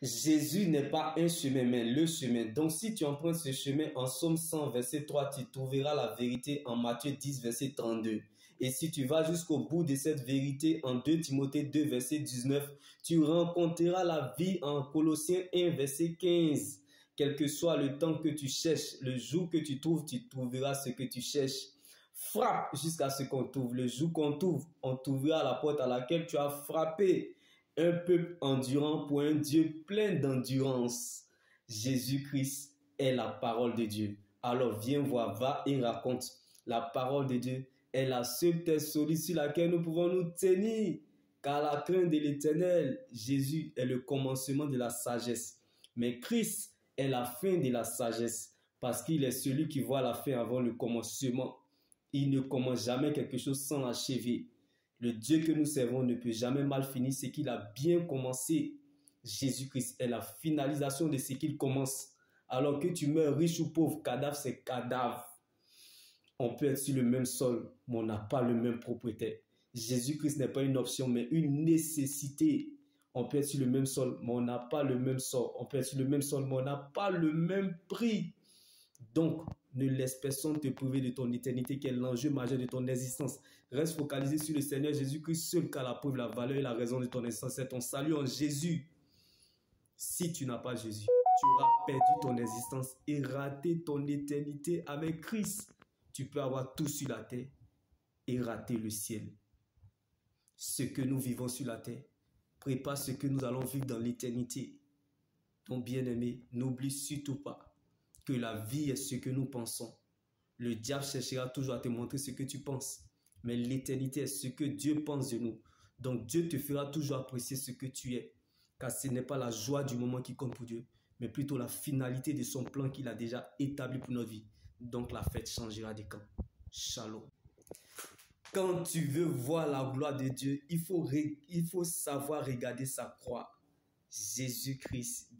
Jésus n'est pas un chemin, mais le chemin. Donc, si tu empruntes ce chemin en Psaume 100, verset 3, tu trouveras la vérité en Matthieu 10, verset 32. Et si tu vas jusqu'au bout de cette vérité en 2 Timothée 2, verset 19, tu rencontreras la vie en Colossiens 1, verset 15. Quel que soit le temps que tu cherches, le jour que tu trouveras ce que tu cherches. Frappe jusqu'à ce qu'on t'ouvre. Le jour qu'on t'ouvre, on t'ouvrira la porte à laquelle tu as frappé. Un peuple endurant pour un Dieu plein d'endurance. Jésus-Christ est la parole de Dieu. Alors viens voir, va et raconte. La parole de Dieu est la seule terre solide sur laquelle nous pouvons nous tenir. Car la crainte de l'Éternel, Jésus est le commencement de la sagesse. Mais Christ est la fin de la sagesse. Parce qu'il est celui qui voit la fin avant le commencement. Il ne commence jamais quelque chose sans l'achever. Le Dieu que nous servons ne peut jamais mal finir ce qu'il a bien commencé. Jésus-Christ est la finalisation de ce qu'il commence. Alors que tu meurs riche ou pauvre, cadavre c'est cadavre. On peut être sur le même sol, mais on n'a pas le même propriétaire. Jésus-Christ n'est pas une option, mais une nécessité. On peut être sur le même sol, mais on n'a pas le même sort. On peut être sur le même sol, mais on n'a pas le même prix. Donc, ne laisse personne te priver de ton éternité qui est l'enjeu majeur de ton existence. Reste focalisé sur le Seigneur Jésus-Christ seul, car la preuve, la valeur et la raison de ton existence, c'est ton salut en Jésus. Si tu n'as pas Jésus, tu auras perdu ton existence et raté ton éternité avec Christ. Tu peux avoir tout sur la terre et rater le ciel. Ce que nous vivons sur la terre prépare ce que nous allons vivre dans l'éternité. Donc, bien-aimé, n'oublie surtout pas que la vie est ce que nous pensons. Le diable cherchera toujours à te montrer ce que tu penses. Mais l'éternité est ce que Dieu pense de nous. Donc Dieu te fera toujours apprécier ce que tu es. Car ce n'est pas la joie du moment qui compte pour Dieu, mais plutôt la finalité de son plan qu'il a déjà établi pour notre vie. Donc la fête changera de camp. Shalom. Quand tu veux voir la gloire de Dieu, il faut savoir regarder sa croix. Jésus-Christ.